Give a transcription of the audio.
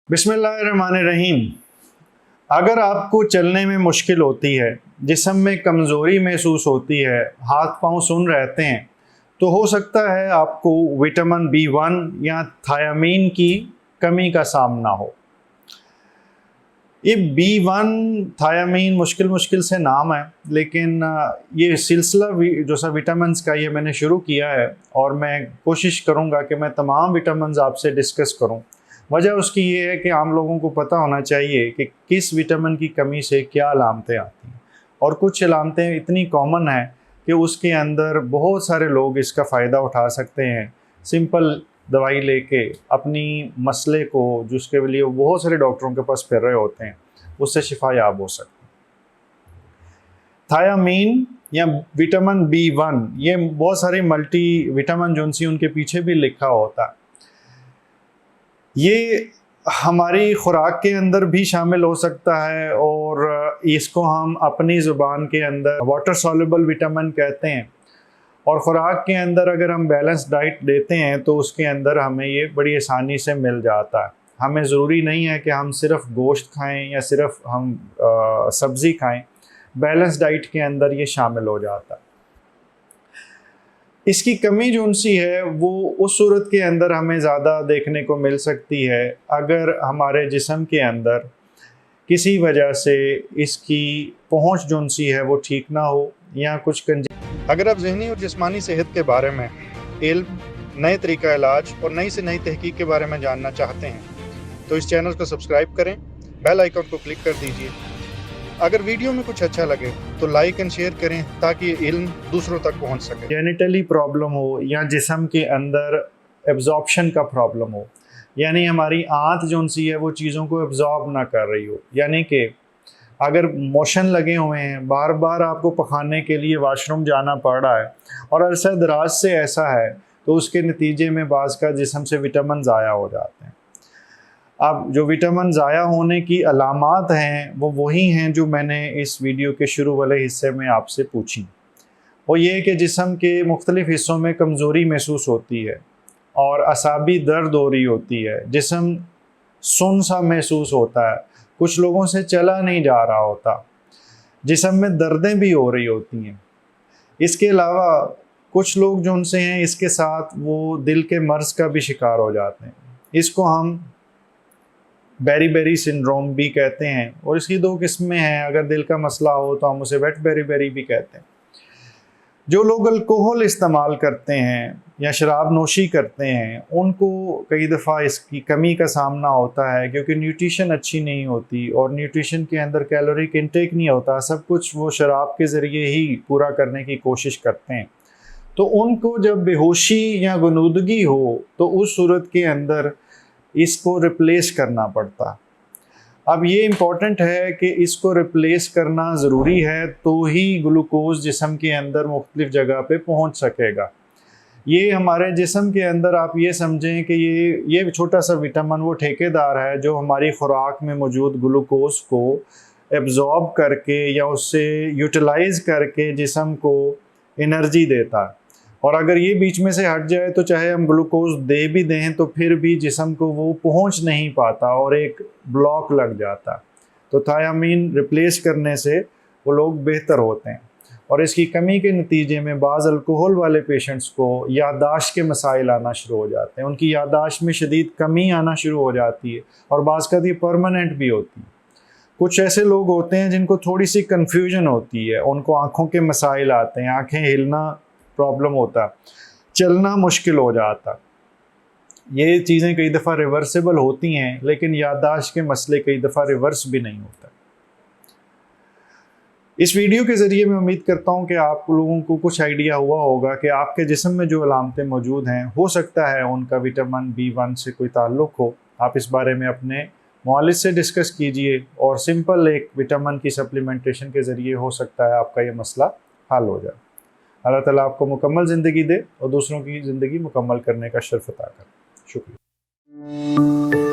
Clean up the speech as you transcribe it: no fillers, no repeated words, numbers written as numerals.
बिस्मिल्लाहिर्रहमानिर्रहीम। अगर आपको चलने में मुश्किल होती है, जिस्म में कमज़ोरी महसूस होती है, हाथ पाँव सुन रहते हैं, तो हो सकता है आपको विटामिन B1 या थायामीन की कमी का सामना हो। ये B1 थायामीन मुश्किल से नाम है, लेकिन ये सिलसिला जो सा विटामिन्स का ये मैंने शुरू किया है और मैं कोशिश करूँगा कि मैं तमाम विटामिन्स आपसे डिस्कस करूँ। वजह उसकी ये है कि आम लोगों को पता होना चाहिए कि किस विटामिन की कमी से क्या अलामतें आती हैं, और कुछ अलामतें इतनी कॉमन हैं कि उसके अंदर बहुत सारे लोग इसका फ़ायदा उठा सकते हैं। सिंपल दवाई लेके अपनी मसले को, जिसके लिए वो बहुत सारे डॉक्टरों के पास फिर रहे होते हैं, उससे शिफा याब हो सकती है। थायामीन या विटामिन B1 ये बहुत सारे मल्टी विटामिन जो उनके पीछे भी लिखा होता है, ये हमारी खुराक के अंदर भी शामिल हो सकता है और इसको हम अपनी ज़ुबान के अंदर वाटर सॉल्युबल विटामिन कहते हैं। और ख़ुराक के अंदर अगर हम बैलेंस डाइट देते हैं तो उसके अंदर हमें ये बड़ी आसानी से मिल जाता है। हमें ज़रूरी नहीं है कि हम सिर्फ़ गोश्त खाएं या सिर्फ़ हम सब्ज़ी खाएं, बैलेंस डाइट के अंदर ये शामिल हो जाता है। इसकी कमी जो उनसी है वो उस सूरत के अंदर हमें ज़्यादा देखने को मिल सकती है अगर हमारे जिस्म के अंदर किसी वजह से इसकी पहुँच जो उनसी है वो ठीक ना हो या कुछ अगर आप ज़हनी और जिस्मानी सेहत के बारे में इल्म, नए तरीका इलाज और नई से नई तहकीक के बारे में जानना चाहते हैं तो इस चैनल को सब्सक्राइब करें, बेल आइकन को क्लिक कर दीजिए। अगर वीडियो में कुछ अच्छा लगे तो लाइक एंड शेयर करें ताकि ये इल्म दूसरों तक पहुंच सके। जेनिटली प्रॉब्लम हो या जिस्म के अंदर एब्जॉर्प्शन का प्रॉब्लम हो, यानी हमारी आंत जो सी है वो चीज़ों को एब्जॉर्ब ना कर रही हो, यानी कि अगर मोशन लगे हुए हैं, बार बार आपको पखाने के लिए वाशरूम जाना पड़ रहा है और अरसा दराज से ऐसा है, तो उसके नतीजे में बाज़ का जिस्म से विटामिन ज़ाया हो जाते हैं। अब जो विटामिन ज़ाया होने की अलामात हैं वो वही हैं जो मैंने इस वीडियो के शुरू वाले हिस्से में आपसे पूछी। वो ये कि जिस्म के मुख्तलिफ़ हिस्सों में कमज़ोरी महसूस होती है और असाबी दर्द हो रही होती है, जिस्म सुन सा महसूस होता है, कुछ लोगों से चला नहीं जा रहा होता, जिस्म में दर्दें भी हो रही होती हैं। इसके अलावा कुछ लोग जो उनसे हैं इसके साथ वो दिल के मर्ज़ का भी शिकार हो जाते हैं। इसको हम बेरी सिंड्रोम भी कहते हैं और इसकी दो किस्में हैं। अगर दिल का मसला हो तो हम उसे वेट बेरी भी कहते हैं। जो लोग अल्कोहल इस्तेमाल करते हैं या शराब नोशी करते हैं उनको कई दफ़ा इसकी कमी का सामना होता है, क्योंकि न्यूट्रिशन अच्छी नहीं होती और न्यूट्रिशन के अंदर कैलोरिक इंटेक नहीं होता, सब कुछ वो शराब के ज़रिए ही पूरा करने की कोशिश करते हैं। तो उनको जब बेहोशी या गुनूदगी हो तो उस सूरत के अंदर इसको रिप्लेस करना पड़ता। अब ये इम्पॉर्टेंट है कि इसको रिप्लेस करना ज़रूरी है तो ही ग्लूकोज़ जिस्म के अंदर मुख्तलिफ़ जगह पे पहुंच सकेगा। ये हमारे जिस्म के अंदर आप ये समझें कि ये छोटा सा विटामिन वो ठेकेदार है जो हमारी खुराक में मौजूद ग्लूकोज़ को एब्ज़ॉर्ब करके या उससे यूटिलाइज़ करके जिस्म को एनर्जी देता है। और अगर ये बीच में से हट जाए तो चाहे हम ग्लूकोज दे भी दें तो फिर भी जिस्म को वो पहुंच नहीं पाता और एक ब्लॉक लग जाता। तो थायामीन रिप्लेस करने से वो लोग बेहतर होते हैं। और इसकी कमी के नतीजे में बाज़ अल्कोहल वाले पेशेंट्स को याददाश्त के मसाइल आना शुरू हो जाते हैं, उनकी याददाश्त में शदीद कमी आना शुरू हो जाती है और बाज़ का ये परमानेंट भी होती है। कुछ ऐसे लोग होते हैं जिनको थोड़ी सी कन्फ्यूजन होती है, उनको आँखों के मसाइल आते हैं, आँखें हिलना प्रॉब्लम होता, चलना मुश्किल हो जाता। ये चीज़ें कई दफ़ा रिवर्सिबल होती हैं, लेकिन याददाश्त के मसले कई दफ़ा रिवर्स भी नहीं होता। इस वीडियो के ज़रिए मैं उम्मीद करता हूँ कि आप लोगों को कुछ आइडिया हुआ होगा कि आपके जिस्म में जो अलामतें मौजूद हैं हो सकता है उनका विटामिन B1 से कोई ताल्लुक़ हो। आप इस बारे में अपने मुआलिज से डिस्कस कीजिए और सिंपल एक विटामिन की सप्लीमेंटेशन के ज़रिए हो सकता है आपका ये मसला हल हो जाए। अल्लाह ताला आपको मुकम्मल ज़िंदगी दे और दूसरों की ज़िंदगी मुकम्मल करने का शर्फ अता करे। शुक्रिया।